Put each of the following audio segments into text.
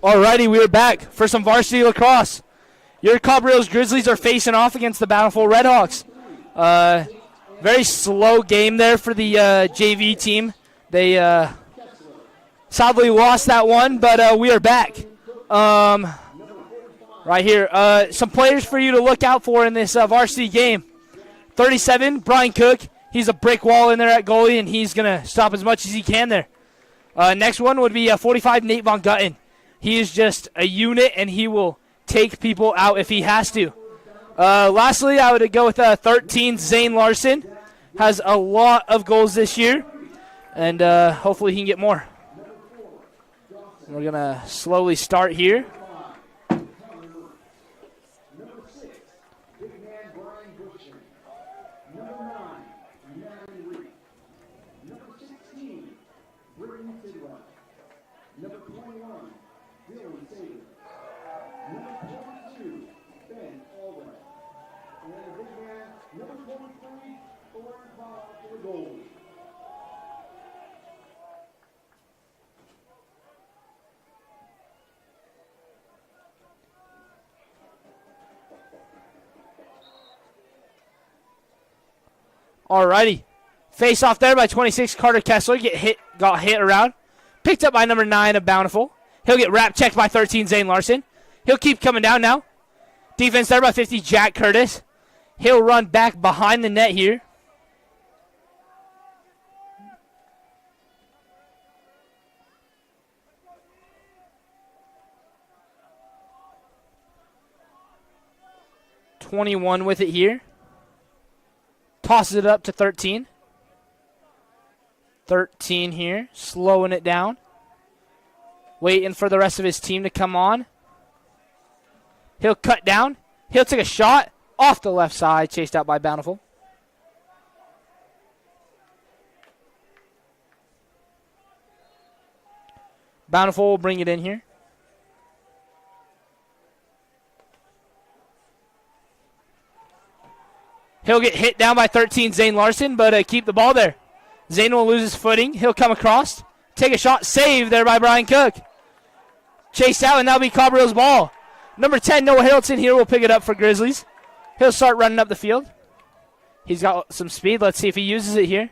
Alrighty, we are back for some varsity lacrosse. Your Cabrillo's Grizzlies are facing off against the Bountiful Redhawks. Very slow game there for the JV team. They sadly lost that one, but we are back. Right here, some players for you to look out for in this varsity game. 37, Brian Cook. He's a brick wall in there at goalie, and he's going to stop as much as he can there. Next one would be 45, Nate Von Gutten. He is just a unit, and he will take people out if he has to. Lastly, I would go with 13, Zane Larson. Has a lot of goals this year, and hopefully he can get more. We're going to slowly start here. Alrighty. Face off there by 26, Carter Kessler. Got hit around. Picked up by number 9 of Bountiful. He'll get wrap checked by 13, Zane Larson. He'll keep coming down now. Defense there by 50, Jack Curtis. He'll run back behind the net here. .21 with it here. Tosses it up to 13. 13 here, slowing it down. Waiting for the rest of his team to come on. He'll cut down. He'll take a shot off the left side, chased out by Bountiful. Bountiful will bring it in here. He'll get hit down by 13, Zane Larson, but keep the ball there. Zane will lose his footing. He'll come across. Take a shot. Save there by Brian Cook. Chased out, and that'll be Cabrillo's ball. Number 10, Noah Harrelson here will pick it up for Grizzlies. He'll start running up the field. He's got some speed. Let's see if he uses it here.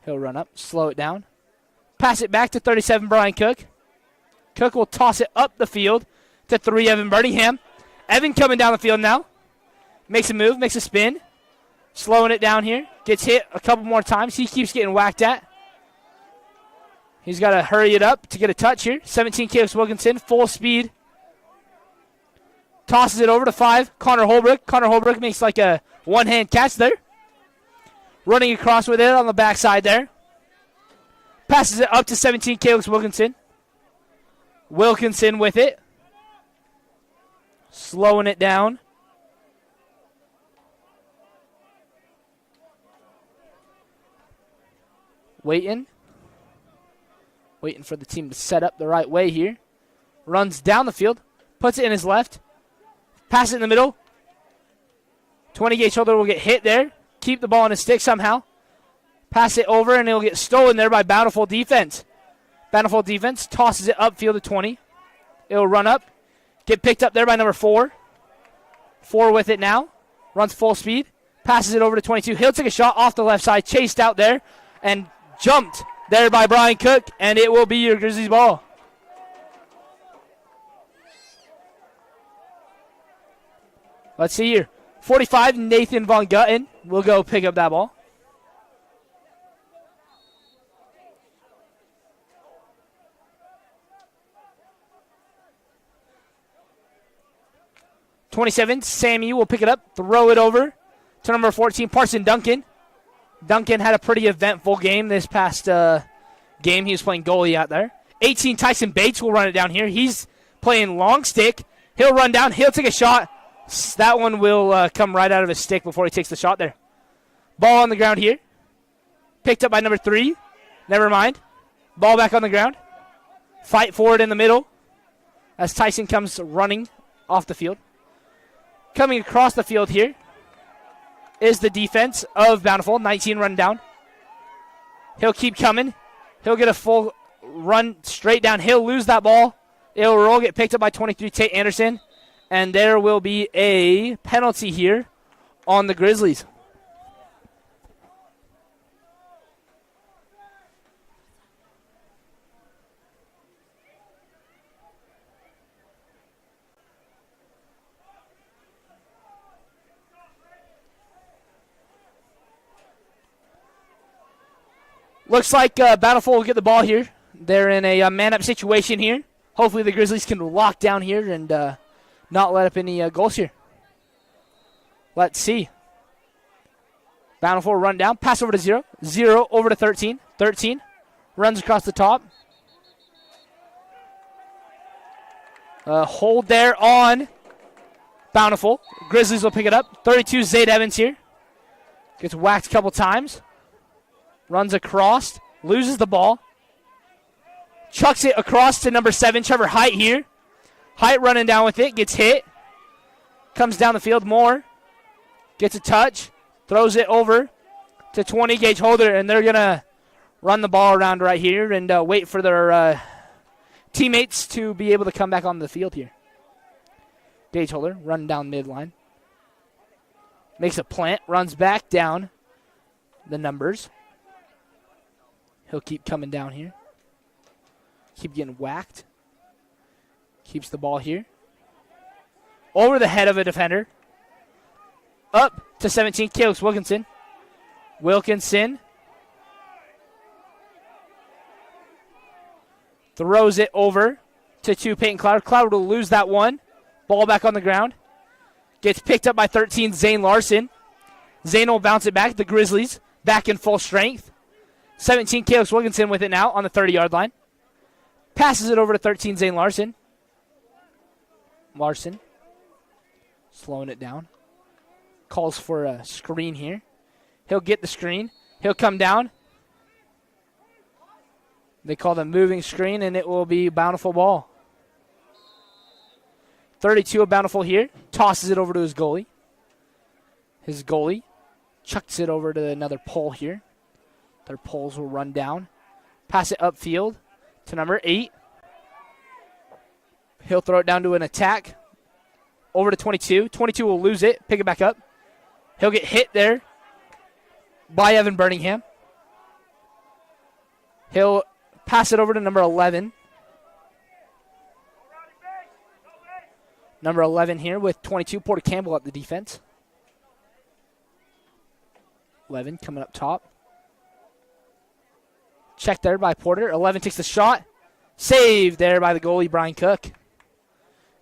He'll run up, slow it down. Pass it back to 37, Brian Cook. Cook will toss it up the field to 3, Evan Birmingham. Evan coming down the field now. Makes a move, makes a spin. Slowing it down here. Gets hit a couple more times. He keeps getting whacked at. He's got to hurry it up to get a touch here. 17, Caleb Wilkinson, full speed. Tosses it over to 5, Connor Holbrook. Connor Holbrook makes like a one-hand catch there. Running across with it on the backside there. Passes it up to 17, Caleb Wilkinson. Wilkinson with it. Slowing it down. Waiting for the team to set up the right way here. Runs down the field. Puts it in his left. Pass it in the middle. 20-gauge shoulder will get hit there. Keep the ball on his stick somehow. Pass it over, and it'll get stolen there by Bountiful defense. Bountiful defense tosses it upfield to 20. It'll run up. Get picked up there by number 4. 4 with it now. Runs full speed. Passes it over to 22. He'll take a shot off the left side. Chased out there. And jumped there by Brian Cook, and it will be your Grizzlies ball. Let's see here. 45, Nathan Von Gutten will go pick up that ball. .27, Sammy will pick it up, throw it over to number 14, Parson Duncan. Duncan had a pretty eventful game this past game. He was playing goalie out there. 18, Tyson Bates will run it down here. He's playing long stick. He'll run down. He'll take a shot. That one will come right out of his stick before he takes the shot there. Ball on the ground here. Picked up by number 3. Never mind. Ball back on the ground. Fight for it in the middle as Tyson comes running off the field. Coming across the field here is the defense of Bountiful. 19 running down. He'll keep coming. He'll get a full run straight down. He'll lose that ball. It'll roll, get picked up by 23 Tate Anderson. And there will be a penalty here on the Grizzlies. Looks like Bountiful will get the ball here. They're in a man-up situation here. Hopefully the Grizzlies can lock down here and not let up any goals here. Let's see. Bountiful run down. Pass over to 0. 0 over to 13. 13 runs across the top. Hold there on Bountiful. Grizzlies will pick it up. 32 Zayde Evans here. Gets whacked a couple times. Runs across. Loses the ball. Chucks it across to number 7, Trevor Height here. Height running down with it. Gets hit. Comes down the field more. Gets a touch. Throws it over to 20 Gage Holder. And they're going to run the ball around right here and wait for their teammates to be able to come back on the field here. Gage Holder running down midline. Makes a plant. Runs back down the numbers. He'll keep coming down here. Keep getting whacked. Keeps the ball here. Over the head of a defender. Up to 17, Caleb Wilkinson. Wilkinson throws it over to 2, Peyton Cloud. Cloud will lose that one. Ball back on the ground. Gets picked up by 13, Zane Larson. Zane will bounce it back. The Grizzlies back in full strength. 17, Caleb Wilkinson with it now on the 30-yard line. Passes it over to 13, Zane Larson. Larson slowing it down. Calls for a screen here. He'll get the screen. He'll come down. They call the moving screen, and it will be Bountiful ball. 32 of Bountiful here. Tosses it over to his goalie. His goalie chucks it over to another pole here. Their poles will run down. Pass it upfield to number 8. He'll throw it down to an attack. Over to 22. 22 will lose it. Pick it back up. He'll get hit there by Evan Birmingham. He'll pass it over to number 11. Number 11 here with 22. Porter Campbell at the defense. 11 coming up top. Checked there by Porter. 11 takes the shot. Saved there by the goalie, Brian Cook.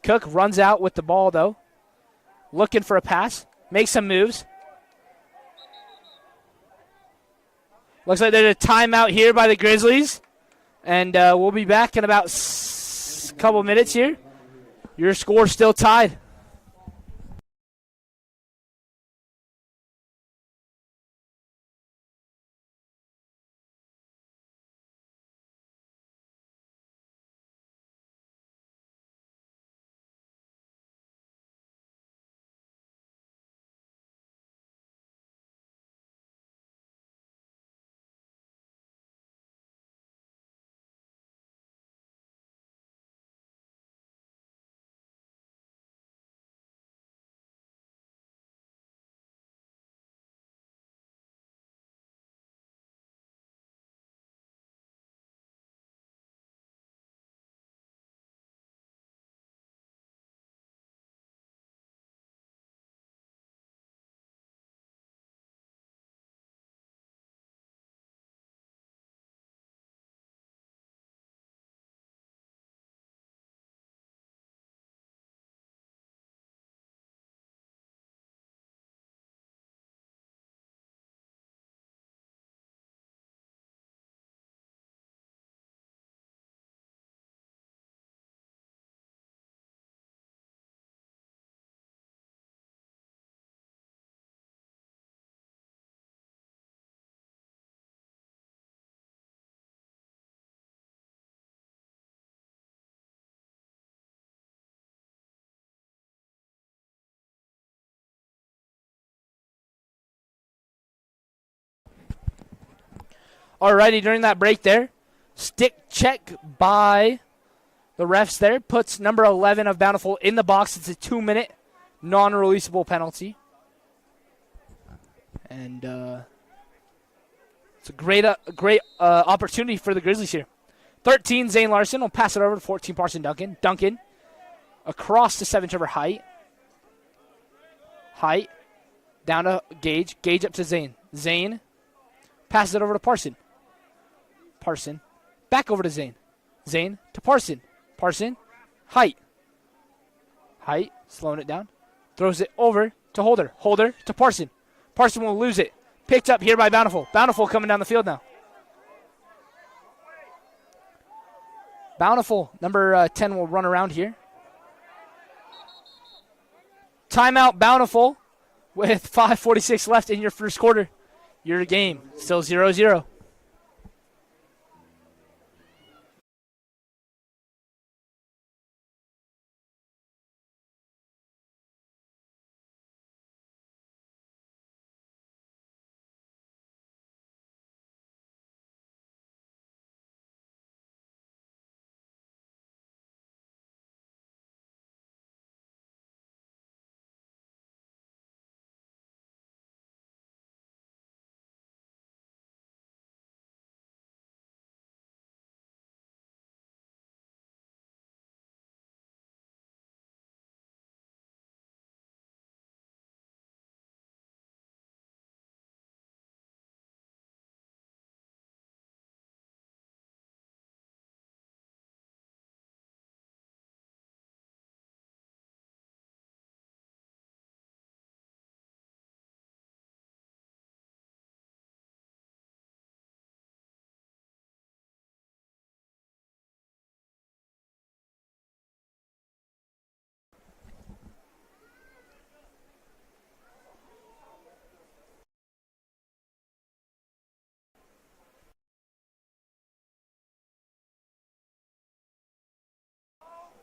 Cook runs out with the ball, though. Looking for a pass. Makes some moves. Looks like there's a timeout here by the Grizzlies. And we'll be back in about a couple minutes here. Your score still tied. Alrighty, during that break there, Stick check by the refs there. Puts number 11 of Bountiful in the box. It's a 2-minute non-releasable penalty. And it's a great opportunity for the Grizzlies here. 13, Zane Larson will pass it over to 14, Parson Duncan. Duncan across to 7, Trevor Height. Height down to Gage. Gage up to Zane. Zane passes it over to Parson. Parson back over to Zane. Zane to Parson. Parson, Height. Height slowing it down. Throws it over to Holder. Holder to Parson. Parson will lose it. Picked up here by Bountiful. Bountiful coming down the field now. Bountiful, number 10, will run around here. Timeout, Bountiful, with 5:46 left in your first quarter. Your game, still 0-0.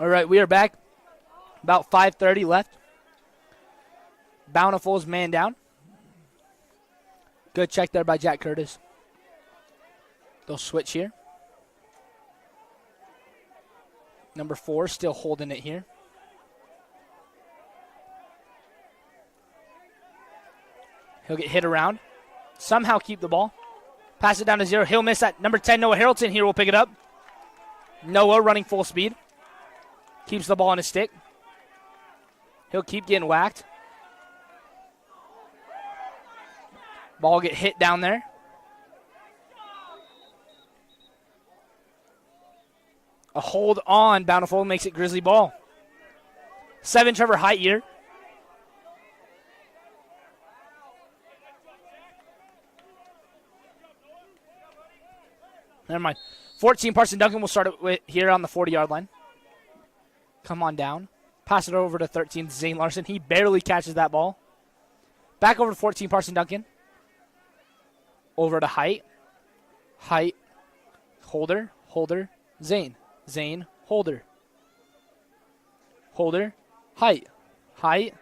All right, we are back. About 5:30 left. Bountiful's man down. Good check there by Jack Curtis. They'll switch here. Number 4 still holding it here. He'll get hit around. Somehow keep the ball. Pass it down to 0. He'll miss that. Number 10, Noah Harrelson here will pick it up. Noah running full speed. Keeps the ball on his stick. He'll keep getting whacked. Ball get hit down there. A hold on Bountiful makes it Grizzly ball. 7, Trevor Height here. Never mind. 14, Parson Duncan will start it with here on the 40-yard line. Come on down. Pass it over to 13, Zane Larson. He barely catches that ball. Back over to 14, Parson Duncan. Over to Height. Height. Holder. Holder. Zane. Zane. Holder. Holder. Height. Height.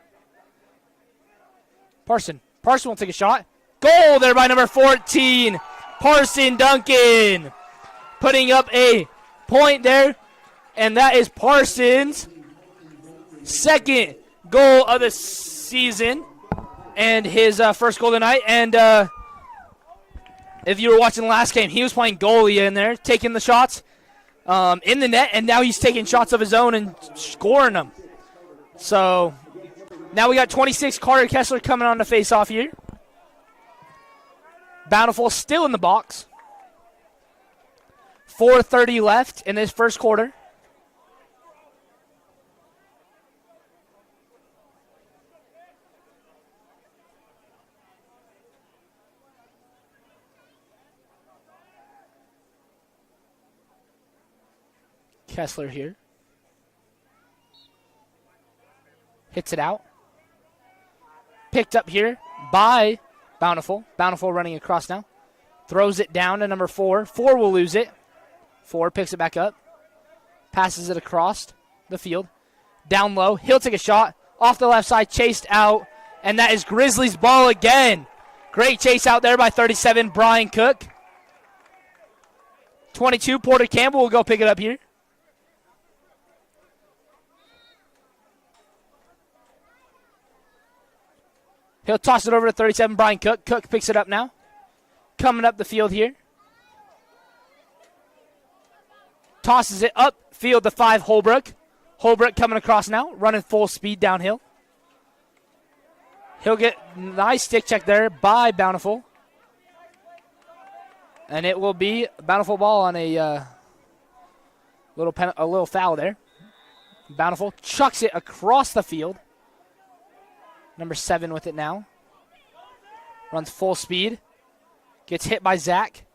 Parson. Parson will take a shot. Goal there by number 14, Parson Duncan. Putting up a point there. And that is Parsons' second goal of the season and his first goal tonight. And if you were watching the last game, he was playing goalie in there, taking the shots in the net, and now he's taking shots of his own and scoring them. So now we got 26, Carter Kessler coming on to face off here. Bountiful still in the box. 4:30 left in this first quarter. Kessler here. Hits it out. Picked up here by Bountiful. Bountiful running across now. Throws it down to number 4. 4 will lose it. 4 picks it back up. Passes it across the field. Down low. He'll take a shot. Off the left side. Chased out. And that is Grizzlies ball again. Great chase out there by 37, Brian Cook. 22, Porter Campbell will go pick it up here. He'll toss it over to 37, Brian Cook. Cook picks it up now. Coming up the field here. Tosses it up field to 5, Holbrook. Holbrook coming across now, running full speed downhill. He'll get nice stick check there by Bountiful. And it will be a Bountiful ball on a little foul there. Bountiful chucks it across the field. Number 7 with it now. Runs full speed. Gets hit by Zach.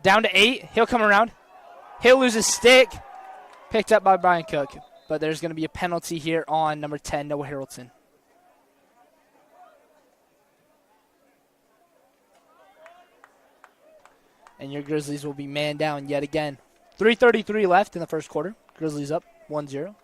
Down to 8. He'll come around. He'll lose his stick. Picked up by Brian Cook. But there's going to be a penalty here on number 10, Noah Harrelson. And your Grizzlies will be man down yet again. 3:33 left in the first quarter. Grizzlies up 1-0.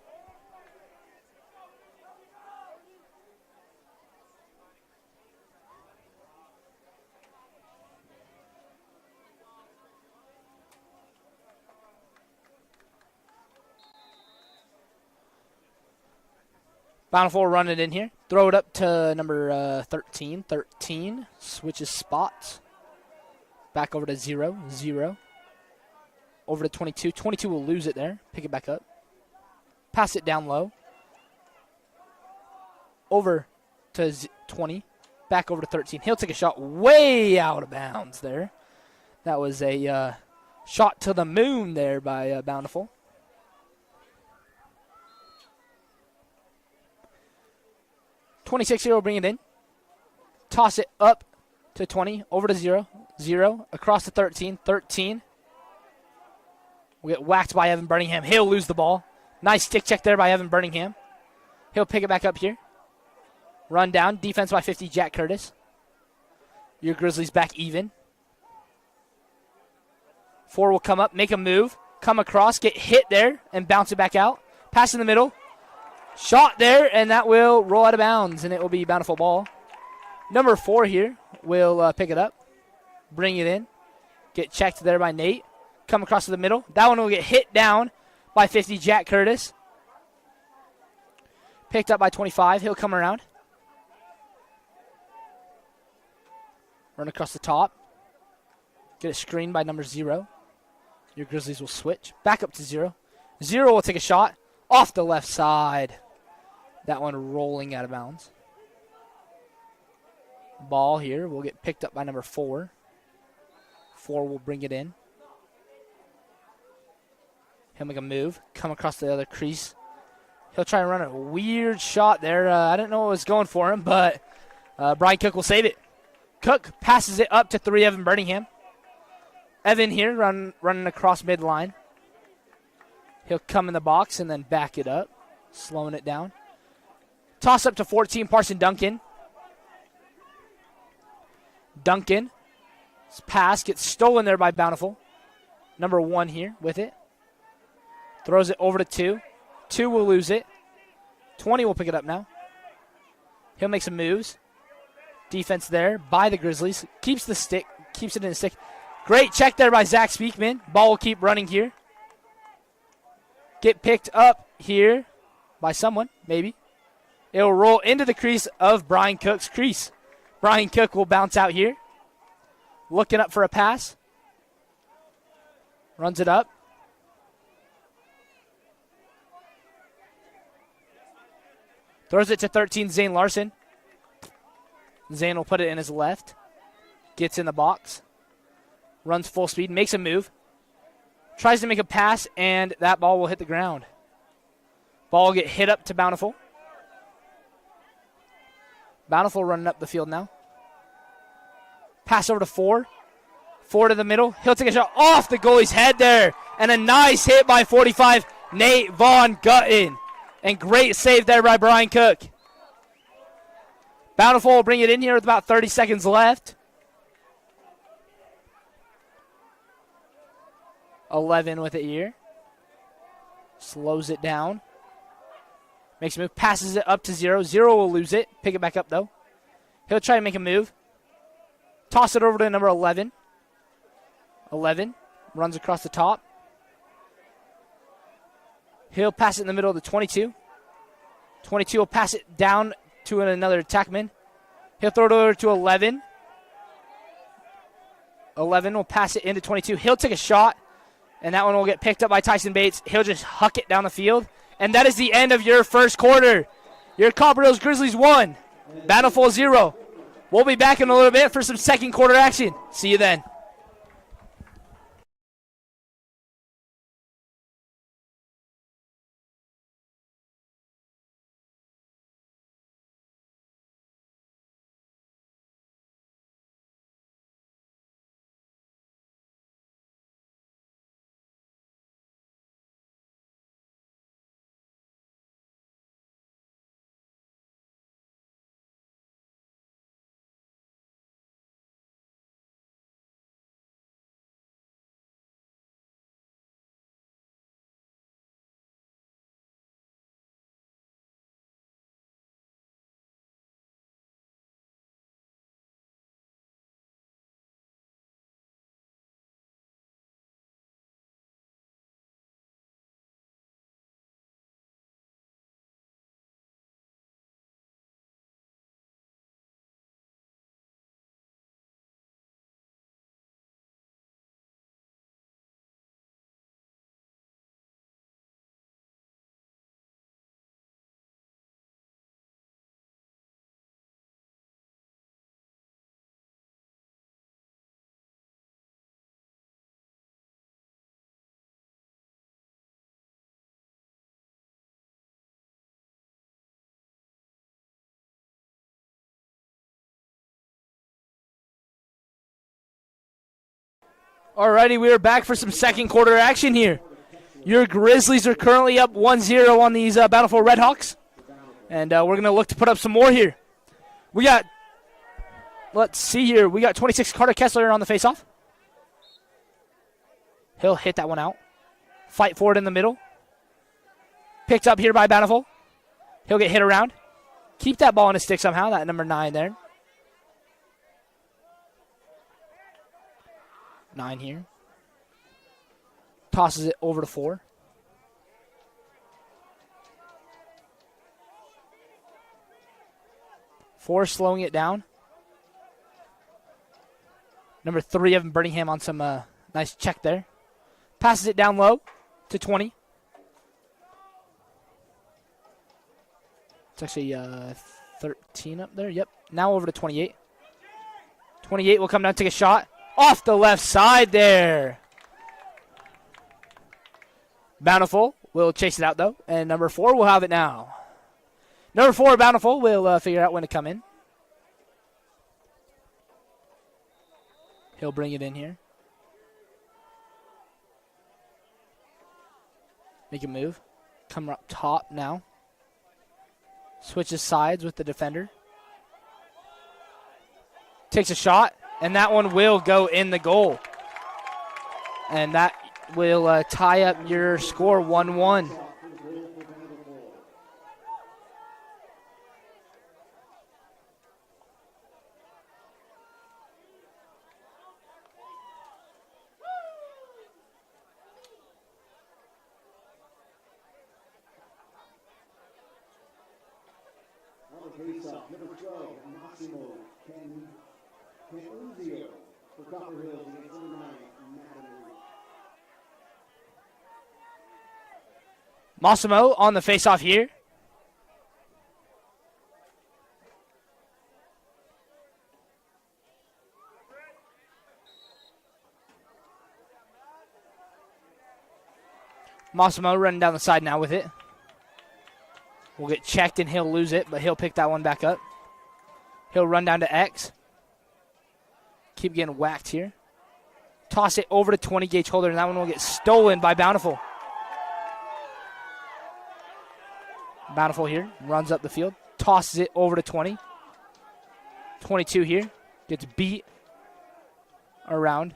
Bountiful will run it in here. Throw it up to number 13. 13 switches spots. Back over to 0. 0. Over to 22. 22 will lose it there. Pick it back up. Pass it down low. Over to 20. Back over to 13. He'll take a shot way out of bounds there. That was a shot to the moon there by Bountiful. 26 here will bring it in. Toss it up to 20. Over to 0. 0. Across to 13. 13. We'll get whacked by Evan Birmingham. He'll lose the ball. Nice stick check there by Evan Birmingham. He'll pick it back up here. Run down. Defense by 50, Jack Curtis. Your Grizzlies back even. 4 will come up, make a move, come across, get hit there, and bounce it back out. Pass in the middle. Shot there, and that will roll out of bounds, and it will be Bountiful ball. Number 4 here will pick it up, bring it in, get checked there by Nate, come across to the middle. That one will get hit down by 50, Jack Curtis. Picked up by 25. He'll come around. Run across the top. Get a screen by number 0. Your Grizzlies will switch. Back up to 0. 0 will take a shot off the left side. That one rolling out of bounds. Ball here will get picked up by number 4. 4 will bring it in. He'll make a move. Come across the other crease. He'll try and run a weird shot there. I don't know what was going for him, but Brian Cook will save it. Cook passes it up to 3, Evan Birmingham. Evan here running across midline. He'll come in the box and then back it up, slowing it down. Toss up to 14, Parson Duncan. Duncan's pass gets stolen there by Bountiful. Number 1 here with it. Throws it over to 2. 2 will lose it. 20 will pick it up now. He'll make some moves. Defense there by the Grizzlies. Keeps the stick. Keeps it in the stick. Great check there by Zach Speakman. Ball will keep running here. Get picked up here by someone, maybe. It will roll into the crease of Brian Cook's crease. Brian Cook will bounce out here. Looking up for a pass. Runs it up. Throws it to 13, Zane Larson. Zane will put it in his left. Gets in the box. Runs full speed. Makes a move. Tries to make a pass, and that ball will hit the ground. Ball will get hit up to Bountiful. Bountiful running up the field now. Pass over to 4. 4 to the middle. He'll take a shot off the goalie's head there. And a nice hit by 45, Nate Von Gutton. And great save there by Brian Cook. Bountiful will bring it in here with about 30 seconds left. 11 with it here. Slows it down. Makes a move. Passes it up to 0. 0 will lose it. Pick it back up, though. He'll try to make a move. Toss it over to number 11. 11 Runs across the top. He'll pass it in the middle of the 22. 22 will pass it down to another attackman. He'll throw it over to 11. 11 will pass it into 22. He'll take a shot, and that one will get picked up by Tyson Bates. He'll just huck it down the field. And that is the end of your first quarter. Your Copper Grizzlies 1, Bountiful 0. We'll be back in a little bit for some second quarter action. See you then. Alrighty, we are back for some second quarter action here. Your Grizzlies are currently up 1-0 on these Bountiful Redhawks. And we're going to look to put up some more here. We got, let's see here, we got 26 Carter Kessler on the faceoff. He'll hit that one out. Fight for it in the middle. Picked up here by Bountiful. He'll get hit around. Keep that ball in his stick somehow, that number 9 there. 9 here. Tosses it over to 4. Four slowing it down. Number 3 of Birmingham on some nice check there. Passes it down low to 20. It's actually 13 up there. Yep. Now over to 28. 28 will come down, take a shot. Off the left side there. Bountiful will chase it out, though. And number 4 will have it now. Number 4, Bountiful, will figure out when to come in. He'll bring it in here. Make a move. Come up top now. Switches sides with the defender. Takes a shot. And that one will go in the goal. And that will tie up your score 1-1. Massimo on the faceoff here. Massimo running down the side now with it. Will get checked and he'll lose it, but he'll pick that one back up. He'll run down to X. Keep getting whacked here. Toss it over to 20 gauge holder, and that one will get stolen by Bountiful. Bountiful here, runs up the field, tosses it over to 20. 22 here, gets beat around.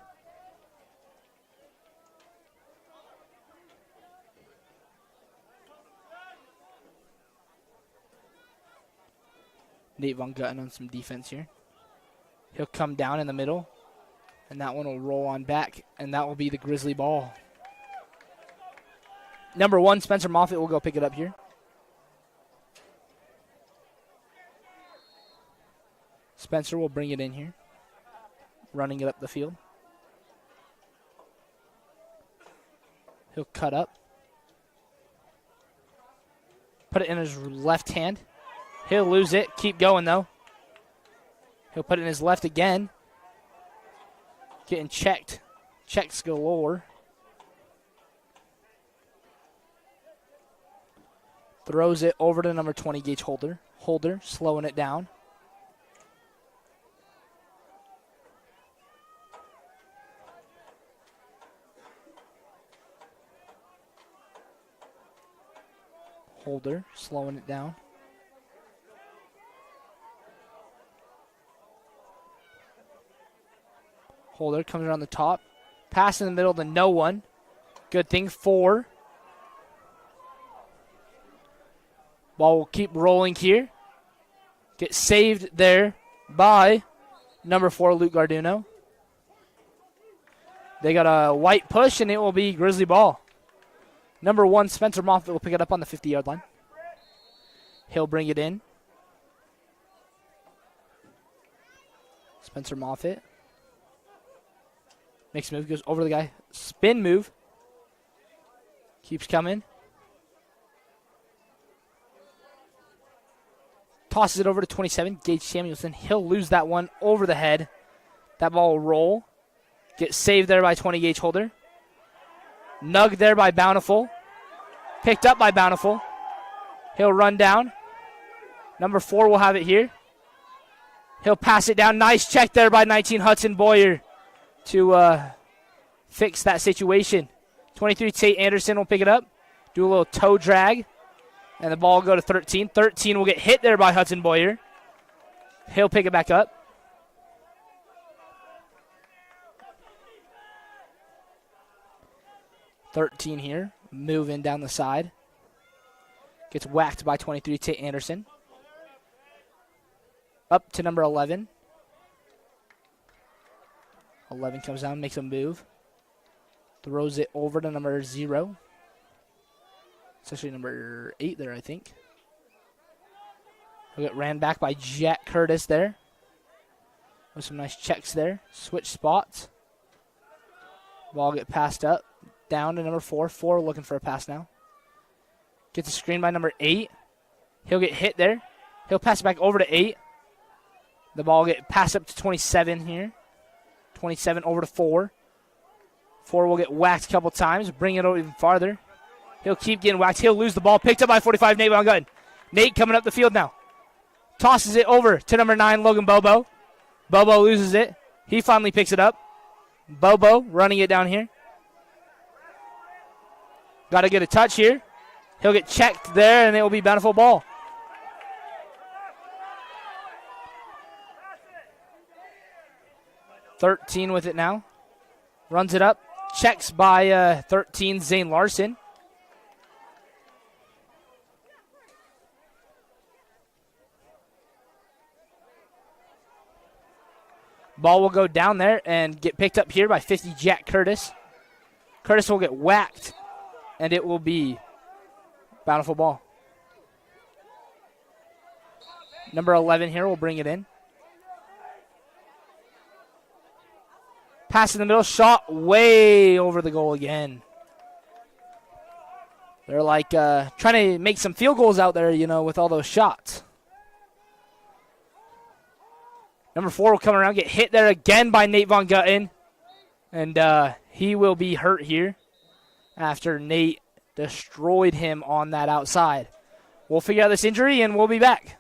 Nate Von Gutten on some defense here. He'll come down in the middle. And that one will roll on back, and that will be the Grizzly ball. Number 1, Spencer Moffitt will go pick it up here. Spencer will bring it in here, running it up the field. He'll cut up. Put it in his left hand. He'll lose it. Keep going, though. He'll put it in his left again. Getting checked. Checks galore. Throws it over to number 20, Gage Holder. Holder slowing it down. Holder slowing it down. Holder comes around the top. Pass in the middle to no one. Good thing, 4. Ball will keep rolling here. Get saved there by number 4, Luke Garduno. They got a white push, and it will be Grizzly ball. Number 1, Spencer Moffitt will pick it up on the 50-yard line. He'll bring it in. Spencer Moffitt. Makes a move, goes over the guy. Spin move. Keeps coming. Tosses it over to 27, Gage Samuelson. He'll lose that one over the head. That ball will roll. Get saved there by 20, Gage Holder. Nugged there by Bountiful. Picked up by Bountiful. He'll run down. Number 4 will have it here. He'll pass it down. Nice check there by 19, Hudson Boyer to fix that situation. 23, Tate Anderson will pick it up. Do a little toe drag. And the ball will go to 13. 13 will get hit there by Hudson Boyer. He'll pick it back up. .13 here, moving down the side. Gets whacked by 23, Tate Anderson. Up to number 11. 11 comes down, makes a move. Throws it over to number 0. It's actually number 8 there, I think. He'll get ran back by Jack Curtis there. With some nice checks there. Switch spots. Ball get passed up. Down to number 4. 4 looking for a pass now. Gets a screen by number 8. He'll get hit there. He'll pass it back over to 8. The ball will get passed up to 27 here. 27 over to 4. 4 will get whacked a couple times. Bring it over even farther. He'll keep getting whacked. He'll lose the ball. Picked up by 45, Nate Von Gutton. Nate coming up the field now. Tosses it over to number 9, Logan Bobo. Bobo loses it. He finally picks it up. Bobo running it down here. Got to get a touch here. He'll get checked there, and it will be Bountiful ball. .13 with it now. Runs it up. Checks by 13, Zane Larson. Ball will go down there and get picked up here by 50, Jack Curtis. Curtis will get whacked, and it will be Bountiful ball. Number 11 here will bring it in. Pass in the middle, shot way over the goal again. They're like trying to make some field goals out there, you know, with all those shots. Number 4 will come around, get hit there again by Nate Von Gutton. And he will be hurt here after Nate destroyed him on that outside. We'll figure out this injury, and we'll be back.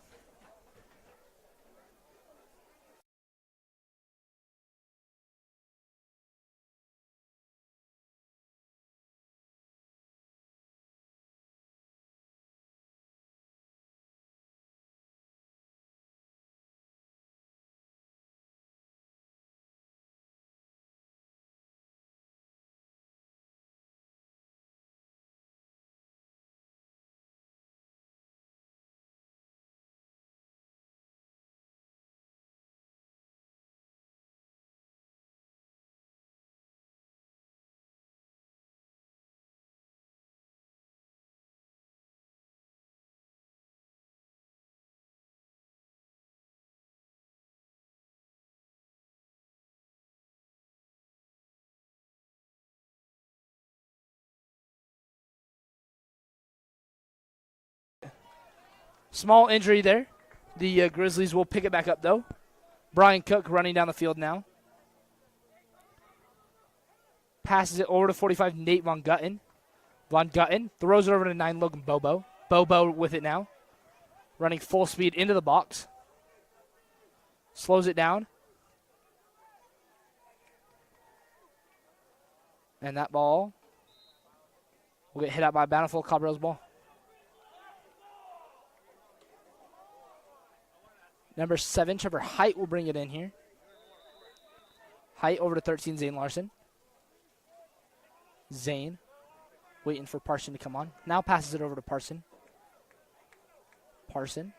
Small injury there. The Grizzlies will pick it back up, though. Brian Cook running down the field now. Passes it over to 45, Nate Von Gutten. Von Gutten throws it over to 9, Logan Bobo. Bobo with it now. Running full speed into the box. Slows it down. And that ball will get hit out by Bountiful. Cabrillo's ball. Number 7, Trevor Height will bring it in here. Height over to 13, Zane Larson. Zane waiting for Parson to come on. Now passes it over to Parson. Parson.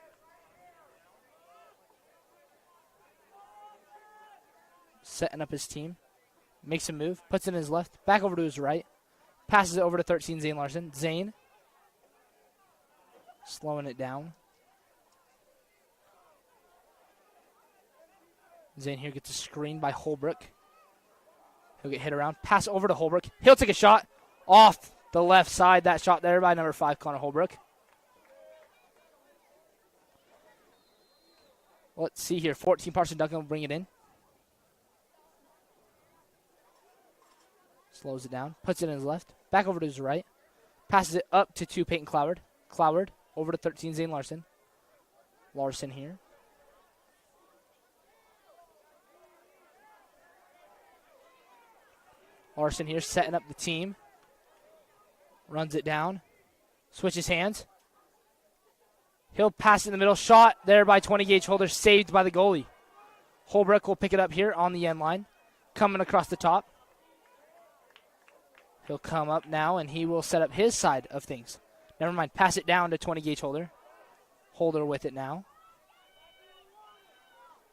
Setting up his team. Makes a move. Puts it in his left. Back over to his right. Passes it over to 13, Zane Larson. Zane. Slowing it down. Zane here gets a screen by Holbrook. He'll get hit around. Pass over to Holbrook. He'll take a shot off the left side. That shot there by number 5, Connor Holbrook. Let's see here. 14, Parson Duncan will bring it in. Slows it down. Puts it in his left. Back over to his right. Passes it up to 2, Peyton Cloward. Cloward over to 13, Zane Larson. Larson here. Larson here setting up the team. Runs it down. Switches hands. He'll pass in the middle. Shot there by 20-gauge holder. Saved by the goalie. Holbrook will pick it up here on the end line. Coming across the top. He'll come up now, and he will set up his side of things. Never mind. Pass it down to 20-gauge holder. Holder with it now.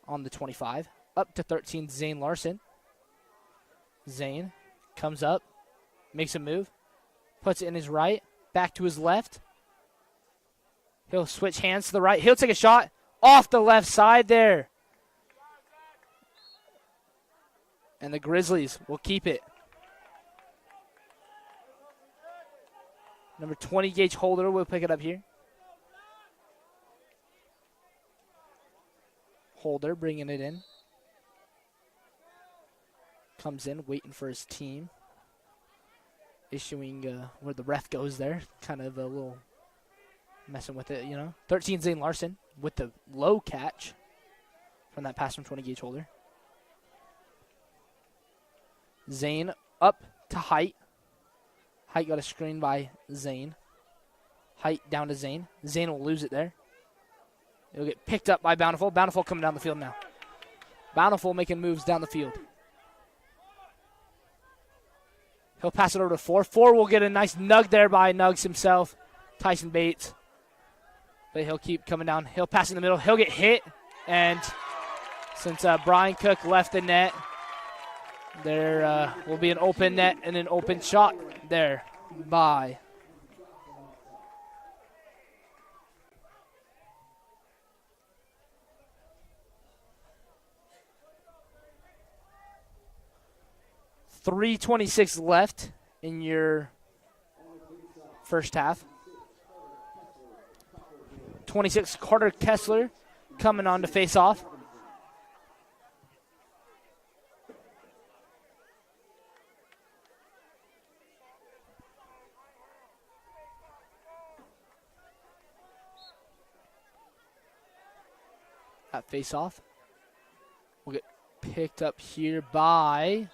On the 25. Up to 13, Zane Larson. Zane comes up, makes a move, puts it in his right, back to his left. He'll switch hands to the right. He'll take a shot off the left side there. And the Grizzlies will keep it. Number 20-gauge holder will pick it up here. Holder bringing it in. Comes in, waiting for his team. Issuing where the ref goes there. Kind of a little messing with it, you know. 13, Zane Larson with the low catch from that pass from 20-gauge holder. Zane up to Height. Height got a screen by Zane. Height down to Zane. Zane will lose it there. It'll get picked up by Bountiful. Bountiful coming down the field now. Bountiful making moves down the field. He'll pass it over to 4. 4 will get a nice nug there by Nugs himself, Tyson Bates. But he'll keep coming down. He'll pass in the middle. He'll get hit. And since Brian Cook left the net, there will be an open net and an open shot there by .326 left in your first half. 26, Carter Kessler coming on to face off. That face off will get picked up here by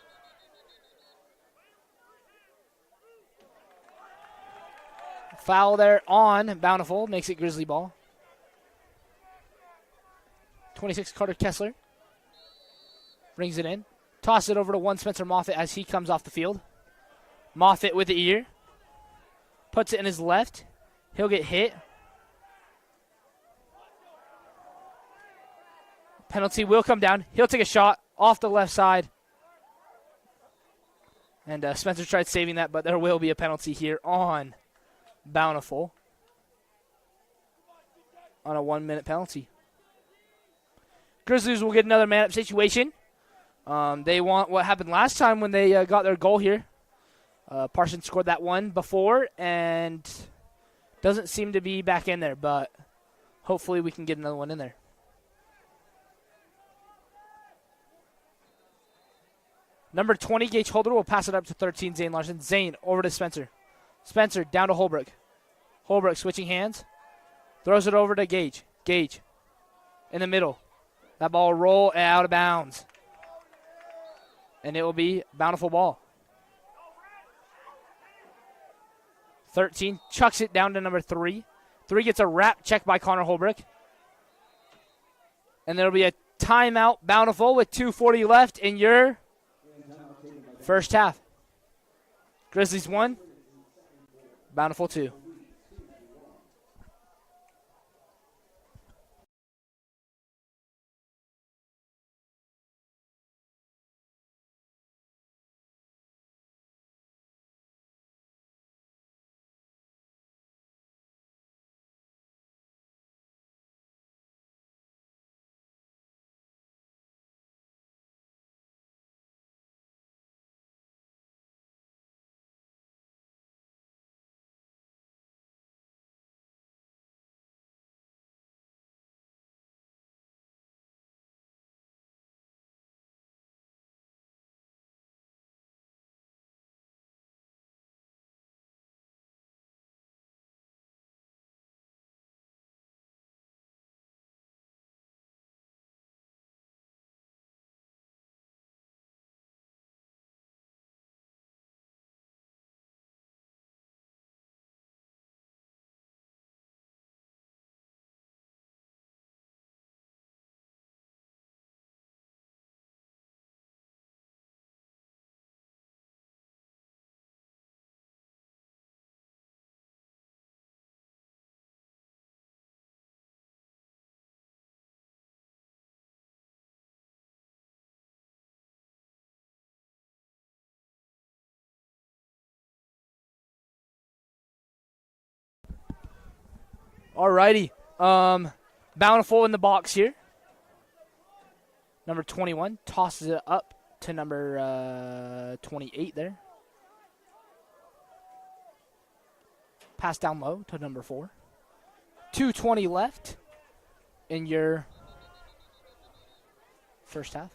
foul there on Bountiful. Makes it Grizzly ball. 26, Carter Kessler. Brings it in. Toss it over to 1, Spencer Moffitt as he comes off the field. Moffitt with the ear. Puts it in his left. He'll get hit. Penalty will come down. He'll take a shot off the left side. And Spencer tried saving that, but there will be a penalty here on Bountiful on a 1-minute penalty. Grizzlies will get another man-up situation. They want what happened last time when they got their goal here. Parsons scored that one before and doesn't seem to be back in there, but hopefully we can get another one in there. Number 20, Gage Holder, will pass it up to 13, Zane Larson. Zane over to Spencer. Spencer down to Holbrook. Holbrook switching hands. Throws it over to Gage. Gage in the middle. That ball will roll out of bounds. And it will be Bountiful ball. 13 chucks it down to number 3. 3 gets a wrap check by Connor Holbrook. And there will be a timeout, Bountiful, with 2:40 left in your first half. Grizzlies 1, Bountiful 2. Alrighty. Bountiful in the box here. Number 21 tosses it up to number 28 there. Pass down low to number 4. 2:20 left in your first half.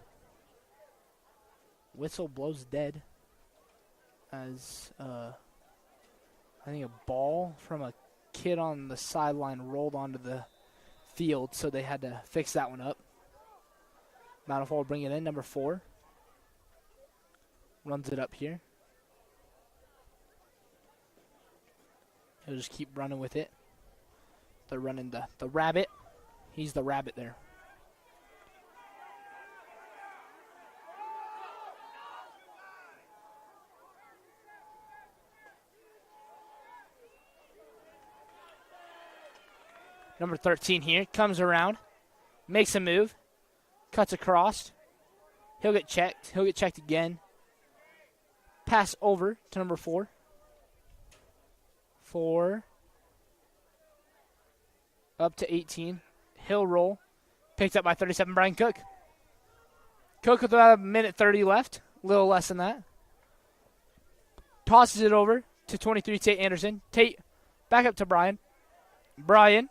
Whistle blows dead as I think a ball from a kid on the sideline rolled onto the field, so they had to fix that one up. Bountiful will bring it in. Number 4 runs it up here. He'll just keep running with it. They're running the rabbit. He's the rabbit there. Number 13 here comes around, makes a move, cuts across. He'll get checked. He'll get checked again. Pass over to number 4. 4 up to 18. He'll roll. Picked up by 37, Brian Cook. Cook with about a minute 30 left. A little less than that. Tosses it over to 23, Tate Anderson. Tate back up to Brian. Brian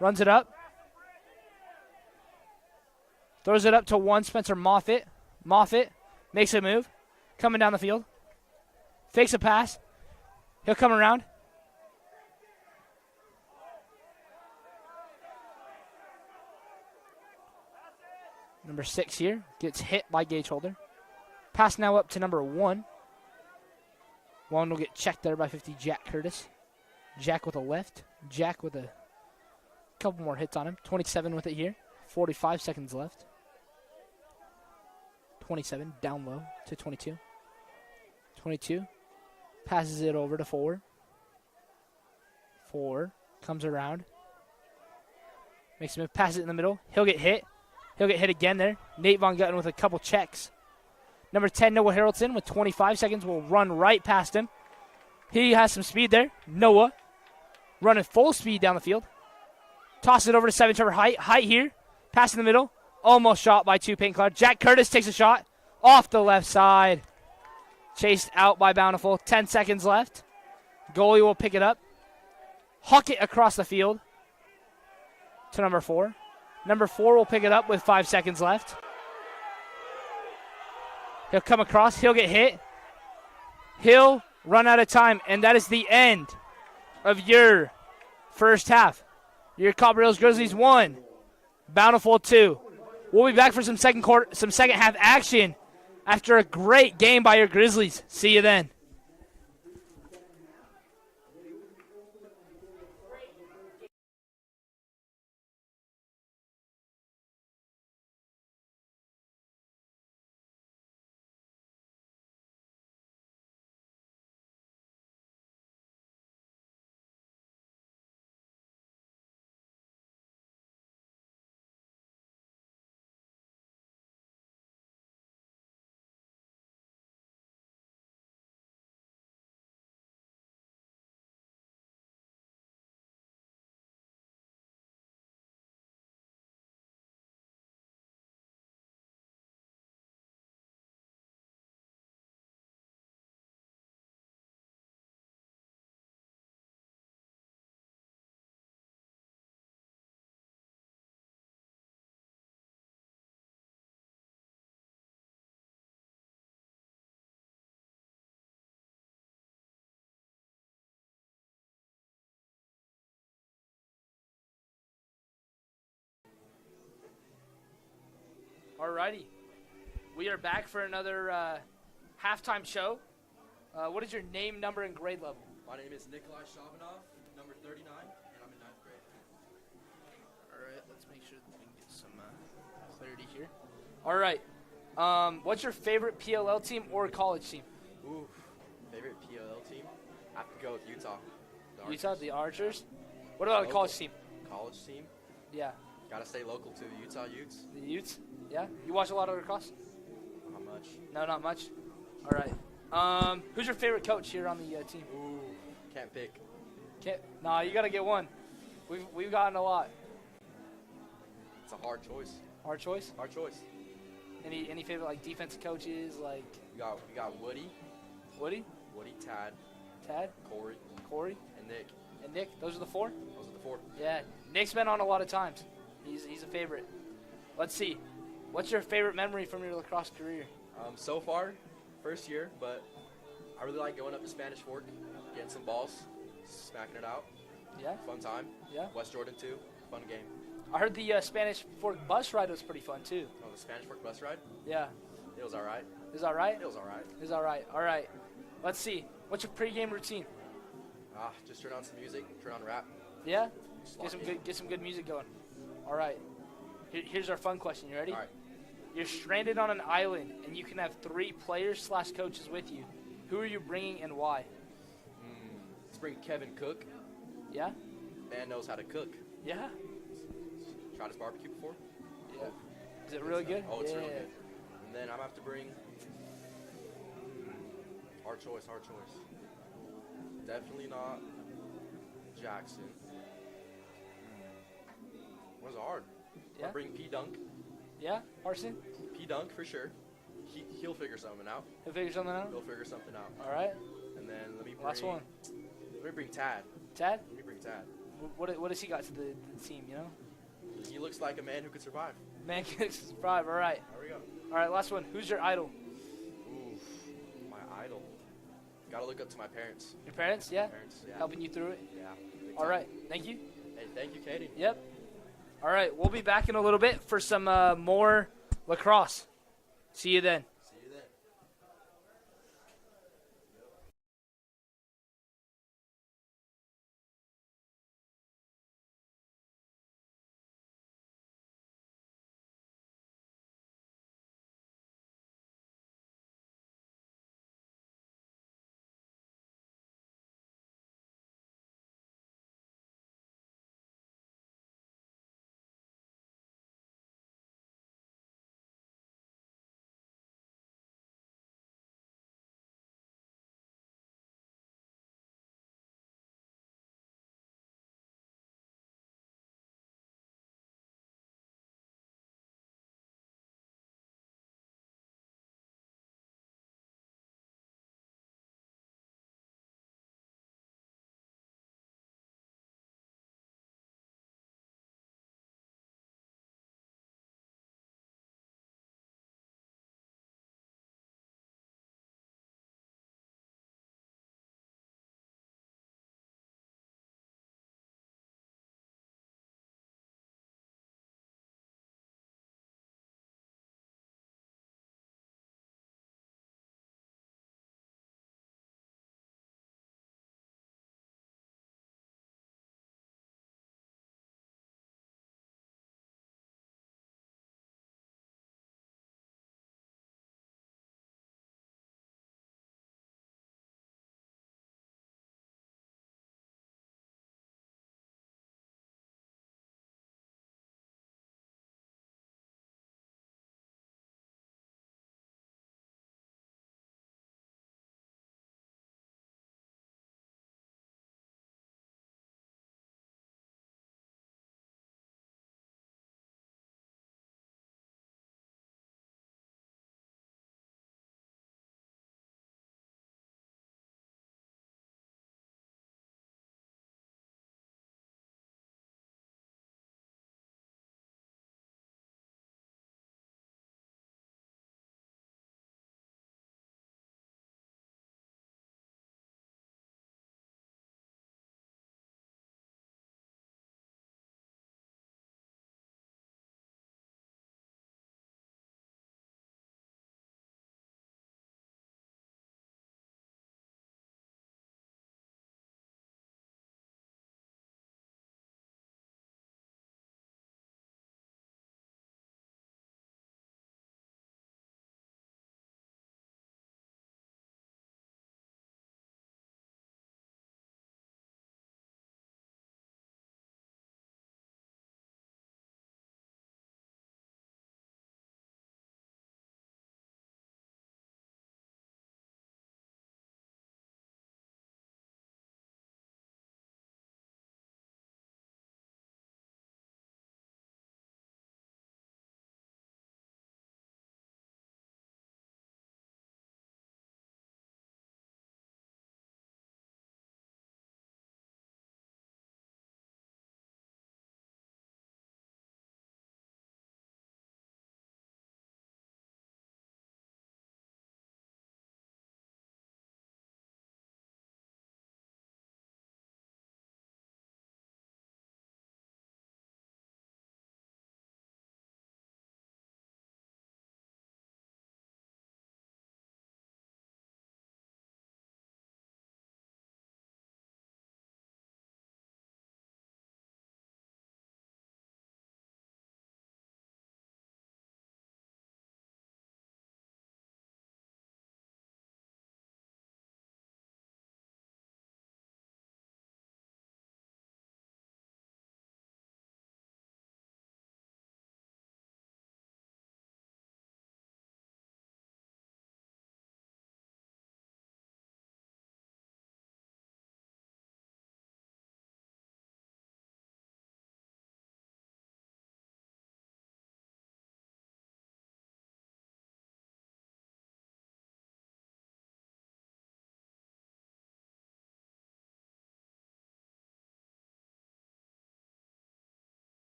runs it up. Throws it up to 1, Spencer Moffitt. Moffitt makes a move. Coming down the field. Fakes a pass. He'll come around. Number 6 here gets hit by Gage Holder. Pass now up to number 1. 1 will get checked there by 50, Jack Curtis. Jack with a left. Jack with a couple more hits on him. 27 with it here. 45 seconds left. 27 down low to 22. 22 passes it over to 4. 4 comes around. Makes a move. Passes it in the middle. He'll get hit. He'll get hit again there. Nate Von Gutten with a couple checks. Number 10, Noah Harrelson, with 25 seconds, will run right past him. He has some speed there. Noah running full speed down the field. Toss it over to 7, Trevor Height. Height here. Pass in the middle. Almost shot by 2, Peyton Cloud. Jack Curtis takes a shot off the left side. Chased out by Bountiful. 10 seconds left. Goalie will pick it up. Huck it across the field. to number 4. Number 4 will pick it up with 5 seconds left. He'll come across. He'll get hit. He'll run out of time, and that is the end of your first half. Your Cobble-Hills Grizzlies 1, Bountiful 2. We'll be back for some second half action after a great game by your Grizzlies. See you then. Alrighty, we are back for another halftime show. What is your name, number, and grade level? My name is Nikolai Shabanov, number 39, and I'm in 9th grade. Alright, let's make sure that we can get some clarity here. Alright, what's your favorite PLL team or college team? Ooh, favorite PLL team? I have to go with Utah. Utah, the Archers? What about a college team? College team? Yeah. Gotta stay local to Utah Utes. The Utes? Yeah? You watch a lot of lacrosse? Not much. No, not much? Alright. Who's your favorite coach here on the team? Ooh, can't pick. Nah, you gotta get one. We've gotten a lot. It's a hard choice. Hard choice? Hard choice. Any favorite like defensive coaches like We got Woody. Woody, Tad, Corey, and Nick. and Nick? Those are the 4? Those are the 4. Yeah, Nick's been on a lot of times. He's a favorite. Let's see. What's your favorite memory from your lacrosse career? So far, first year, but I really like going up to Spanish Fork, getting some balls, smacking it out. Yeah? Fun time. Yeah? West Jordan too. Fun game. I heard the Spanish Fork bus ride was pretty fun too. Oh, the Spanish Fork bus ride? Yeah. It was all right. Is that right? It was all right. Is that right? All right. Let's see. What's your pregame routine? Just turn on some music, turn on rap. Yeah? Just Get some good music going. All right. Here's our fun question. You ready? All right. You're stranded on an island, and you can have 3 players/coaches with you. Who are you bringing and why? Let's bring Kevin Cook. Yeah? Man knows how to cook. Yeah? Tried his barbecue before? Yeah. Is it really good? Oh, it's yeah. really good. And then I'm going to have to bring hard choice. Definitely not Jackson. Was hard. Yeah? I'll bring P Dunk. Yeah? Arson? P Dunk for sure. He'll figure something out. He'll figure something out? He'll figure something out. All right. And then let me bring Tad. Tad? Let me bring Tad. What has he got to the team, you know? He looks like a man who could survive. Man can survive. All right. There we go. All right, last one. Who's your idol? Ooh, my idol. Gotta look up to my parents. Your parents? Yeah? Parents, yeah. Helping you through it? Yeah. big All time. right. Thank you. Hey, thank you, Katie. Yep. All right. We'll be back in a little bit for some more lacrosse. See you then.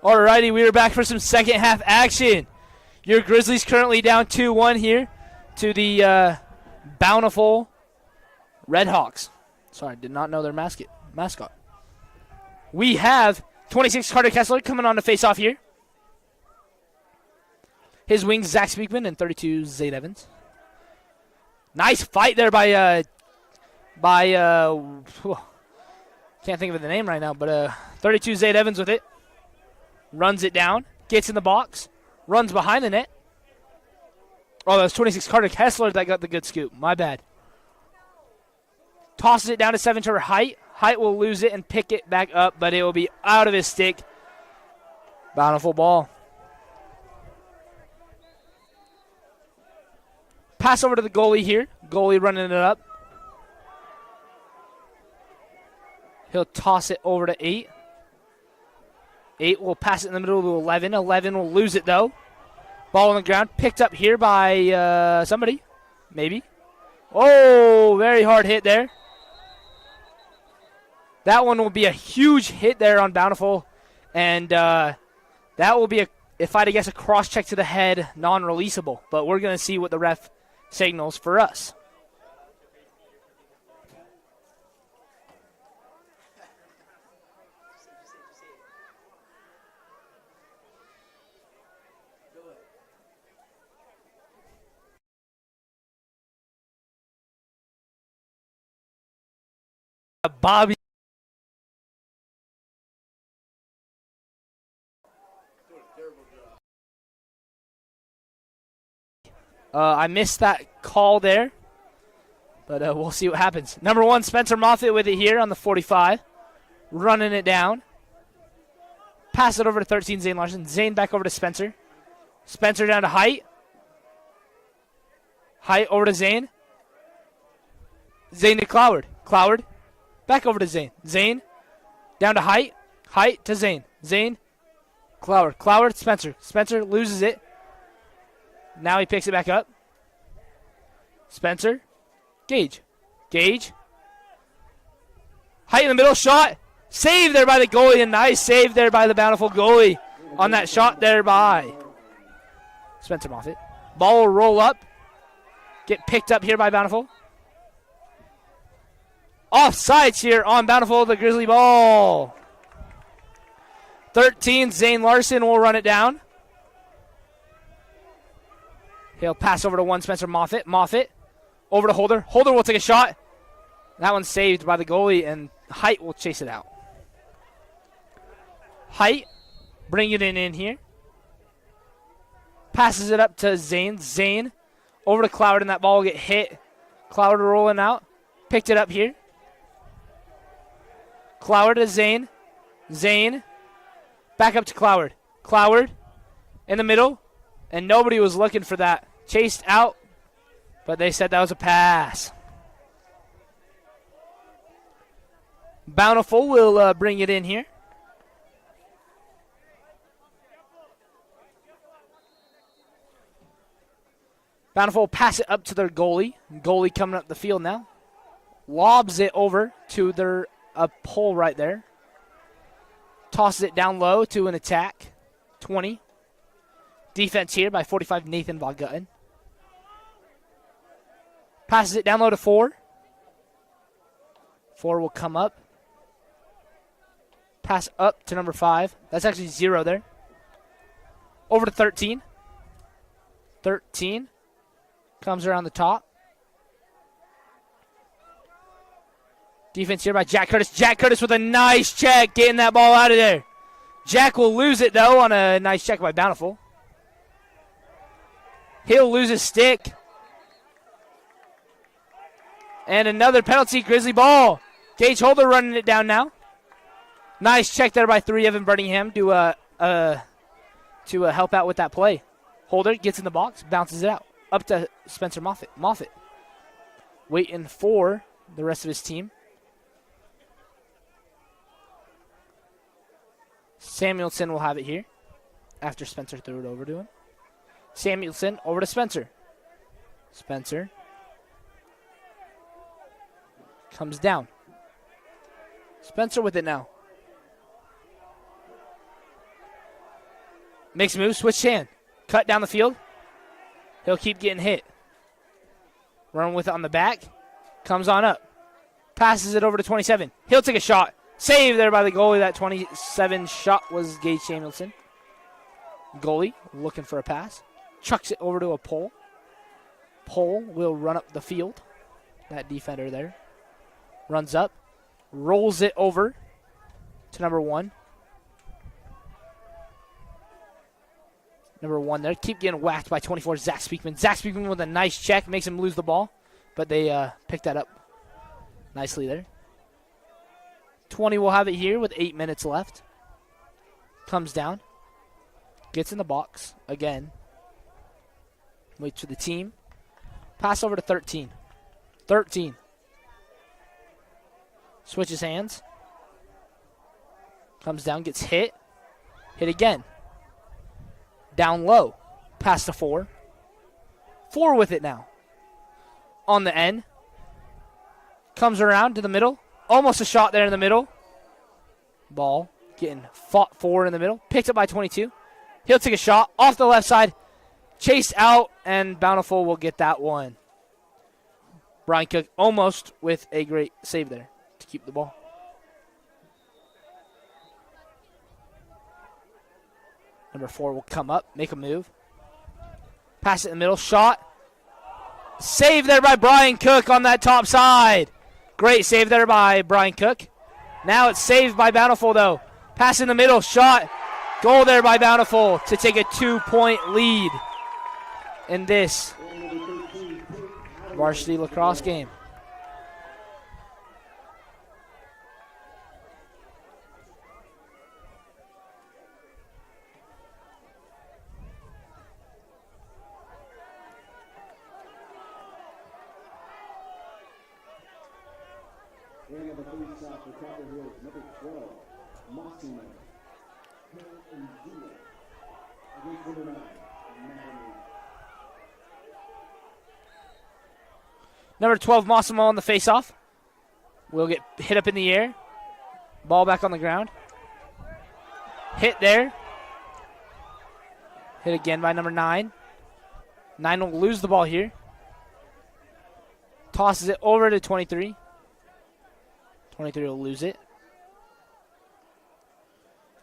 Alrighty, we are back for some second half action. Your Grizzlies currently down 2-1 here to the Bountiful Redhawks. Sorry, did not know their mascot. We have 26 Carter Kessler coming on to face off here. His wings, Zach Speakman, and 32 Zane Evans. Nice fight there by can't think of the name right now, but 32 Zane Evans with it. Runs it down, gets in the box, runs behind the net. Oh, that was 26 Carter Kessler that got the good scoop. My bad. Tosses it down to 7 to Height. Height will lose it and pick it back up, but it will be out of his stick. Bountiful ball. Pass over to the goalie here. Goalie running it up. He'll toss it over to 8. 8 will pass it in the middle to 11. 11 will lose it, though. Ball on the ground. Picked up here by somebody. Maybe. Oh, very hard hit there. That one will be a huge hit there on Bountiful. And that will be, if I had to guess, a cross-check to the head, non-releasable. But we're going to see what the ref signals for us. Bobby. I missed that call there, but we'll see what happens. Number 1, Spencer Moffitt with it here on the 45. Running it down. Pass it over to 13, Zane Larson. Zane back over to Spencer. Spencer down to Height. Height over to Zane. Zane to Cloward. Cloward back over to Zane. Zane down to Height. Height to Zane. Zane. Cloward. Cloward. Spencer. Spencer loses it. Now he picks it back up. Spencer. Gage. Gage. Height in the middle. Shot. Saved there by the goalie. A nice save there by the Bountiful goalie on that shot there by Spencer Moffitt. Ball will roll up. Get picked up here by Bountiful. Offsides here on Bountiful, the Grizzly ball. 13, Zane Larson will run it down. He'll pass over to 1, Spencer Moffitt. Moffitt over to Holder. Holder will take a shot. That one's saved by the goalie, and Height will chase it out. Height, bring it in here. Passes it up to Zane. Zane over to Cloud, and that ball will get hit. Cloud rolling out. Picked it up here. Cloward to Zane. Zane. Back up to Cloward. Cloward in the middle. And nobody was looking for that. Chased out. But they said that was a pass. Bountiful will bring it in here. Bountiful will pass it up to their goalie. Goalie coming up the field now. Lobs it over to their pole right there. Tosses it down low to an attack. 20. Defense here by 45 Nathan Vaughn. Passes it down low to 4. 4 will come up. Pass up to number 5. That's actually 0 there. Over to 13. 13 comes around the top. Defense here by Jack Curtis. Jack Curtis with a nice check, getting that ball out of there. Jack will lose it, though, on a nice check by Bountiful. He'll lose his stick. And another penalty, Grizzly ball. Gage Holder running it down now. Nice check there by 3, Evan Birmingham to help out with that play. Holder gets in the box, bounces it out. Up to Spencer Moffitt. Moffitt waiting for the rest of his team. Samuelson will have it here after Spencer threw it over to him. Samuelson over to Spencer. Spencer comes down. Spencer with it now. Makes a move, switch hand. Cut down the field. He'll keep getting hit. Run with it on the back. Comes on up. Passes it over to 27. He'll take a shot. Saved there by the goalie. That 27 shot was Gage Samuelson. Goalie looking for a pass. Chucks it over to a pole. Pole will run up the field. That defender there. Runs up. Rolls it over to number 1. Number 1 there. Keep getting whacked by 24, Zach Speakman. Zach Speakman with a nice check. Makes him lose the ball. But they pick that up nicely there. 20 will have it here with 8 minutes left. Comes down. Gets in the box again. Waits for the team. Pass over to 13. 13. Switches hands. Comes down, gets hit. Hit again. Down low. Pass to 4. 4 with it now. On the end. Comes around to the middle. Almost a shot there in the middle. Ball getting fought for in the middle. Picked up by 22. He'll take a shot off the left side. Chased out, and Bountiful will get that one. Brian Cook almost with a great save there to keep the ball. Number 4 will come up, make a move. Pass it in the middle, shot. Save there by Brian Cook on that top side. Great save there by Brian Cook. Now it's saved by Bountiful, though. Pass in the middle, shot. Goal there by Bountiful to take a 2-point lead in this varsity lacrosse game. Number 12, Massimo on the faceoff. Will get hit up in the air. Ball back on the ground. Hit there. Hit again by number 9. 9 will lose the ball here. Tosses it over to 23. 23 will lose it.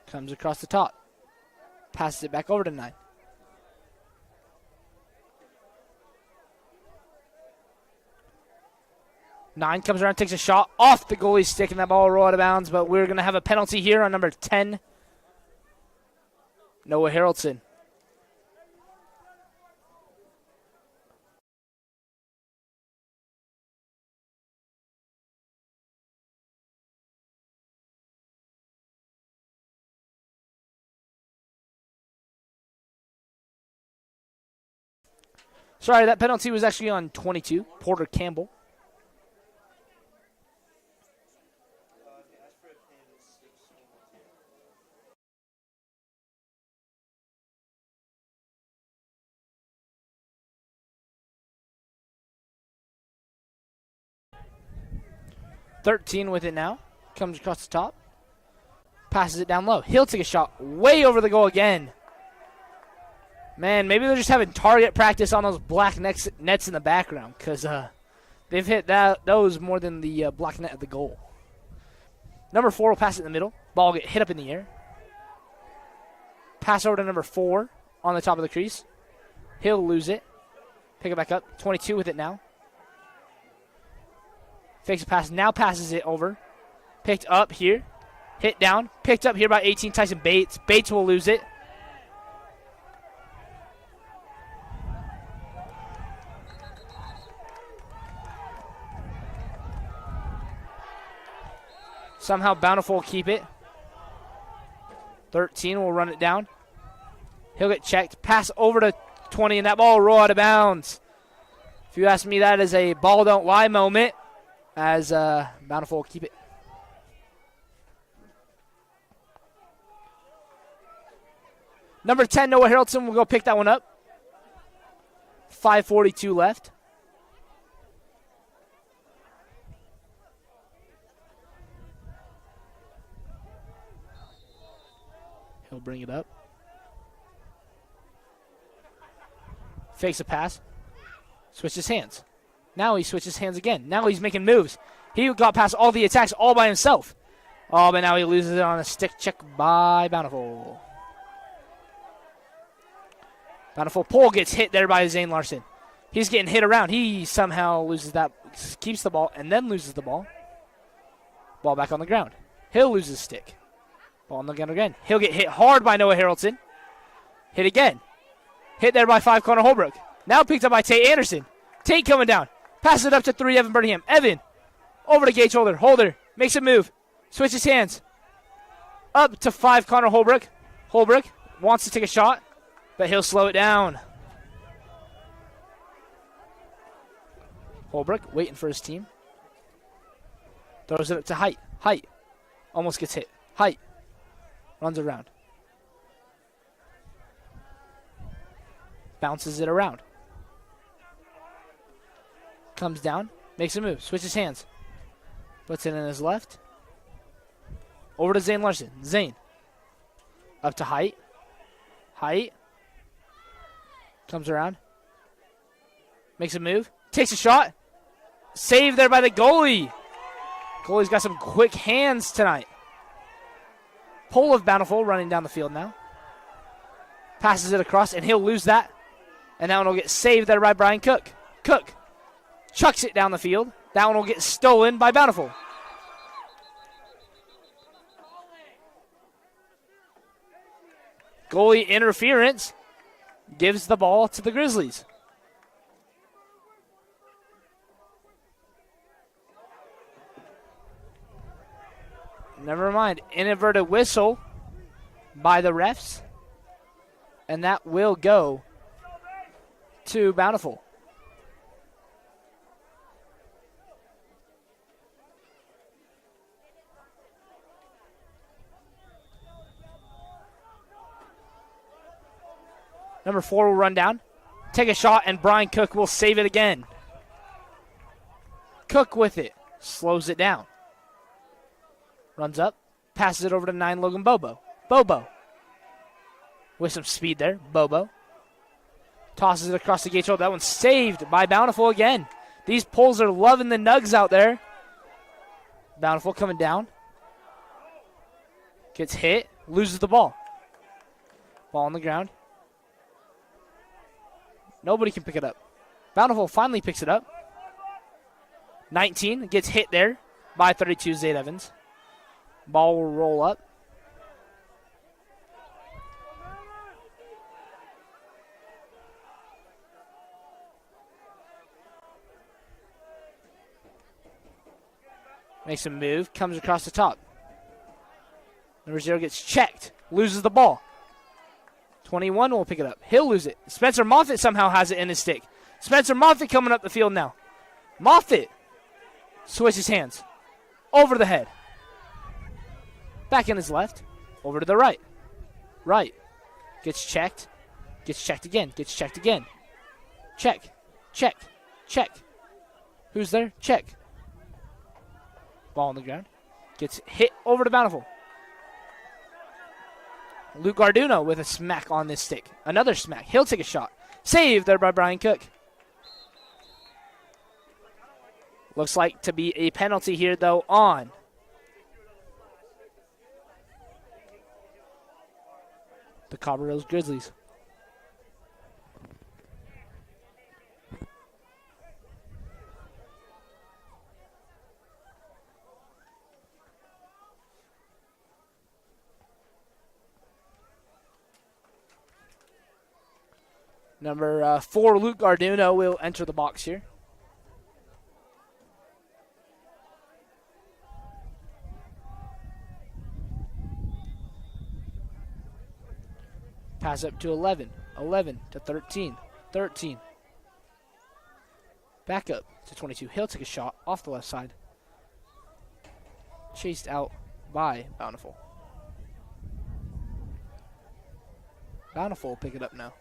Comes across the top. Passes it back over to 9. Nine comes around, takes a shot off the goalie's stick, and that ball will roll out of bounds, but we're going to have a penalty here on number 10, Noah Haraldson. Sorry, that penalty was actually on 22, Porter Campbell. .13 with it now. Comes across the top. Passes it down low. He'll take a shot way over the goal again. Man, maybe they're just having target practice on those black nets in the background because they've hit those more than the black net at the goal. Number 4 will pass it in the middle. Ball will get hit up in the air. Pass over to number 4 on the top of the crease. He'll lose it. Pick it back up. 22 with it now. Fakes a pass, now passes it over. Picked up here. Hit down. Picked up here by 18, Tyson Bates. Bates will lose it. Somehow Bountiful will keep it. 13 will run it down. He'll get checked. Pass over to 20, and that ball will roll out of bounds. If you ask me, that is a ball don't lie moment. As Bountiful will keep it. Number 10, Noah Haraldson will go pick that one up. 5:42 left. He'll bring it up. Fakes a pass. Switches hands. Now he switches hands again. Now he's making moves. He got past all the attacks all by himself. Oh, but now he loses it on a stick check by Bountiful. Bountiful pole gets hit there by Zane Larson. He's getting hit around. He somehow loses that, keeps the ball, and then loses the ball. Ball back on the ground. He'll lose his stick. Ball on the ground again. He'll get hit hard by Noah Harrelson. Hit again. Hit there by 5 Connor Holbrook. Now picked up by Tate Anderson. Tate coming down. Passes it up to 3 Evan Birmingham. Evan over to Gage Holder. Holder makes a move. Switches hands. Up to 5 Connor Holbrook. Holbrook wants to take a shot, but he'll slow it down. Holbrook waiting for his team. Throws it up to Height. Height almost gets hit. Height runs around. Bounces it around. Comes down. Makes a move. Switches hands. Puts it in his left. Over to Zane Larson. Zane. Up to Height. Height. Comes around. Makes a move. Takes a shot. Saved there by the goalie. Goalie's got some quick hands tonight. Pole of Bountiful running down the field now. Passes it across, and he'll lose that. And that one will get saved there by Brian Cook. Cook chucks it down the field. That one will get stolen by Bountiful. Goalie interference gives the ball to the Grizzlies. Never mind. Inadvertent whistle by the refs. And that will go to Bountiful. Number 4 will run down. Take a shot, and Brian Cook will save it again. Cook with it. Slows it down. Runs up. Passes it over to 9 Logan Bobo. Bobo. With some speed there. Bobo. Tosses it across the gate. That one's saved by Bountiful again. These poles are loving the nugs out there. Bountiful coming down. Gets hit. Loses the ball. Ball on the ground. Nobody can pick it up. Bountiful finally picks it up. 19 gets hit there by 32 Zade Evans. Ball will roll up. Makes a move. Comes across the top. Number 0 gets checked. Loses the ball. 21 will pick it up. He'll lose it. Spencer Moffitt somehow has it in his stick. Spencer Moffitt coming up the field now. Moffitt switches hands. Over the head. Back in his left. Over to the right. Right. Gets checked. Gets checked again. Gets checked again. Check. Check. Check. Who's there? Check. Ball on the ground. Gets hit over to Bountiful. Luke Garduno with a smack on this stick. Another smack. He'll take a shot. Saved there by Brian Cook. Looks like to be a penalty here, though, on the Cobble Grizzlies. Number 4, Luke Garduno, will enter the box here. Pass up to 11. 11 to 13. 13. Back up to 22. He'll take a shot off the left side. Chased out by Bountiful. Bountiful will pick it up now.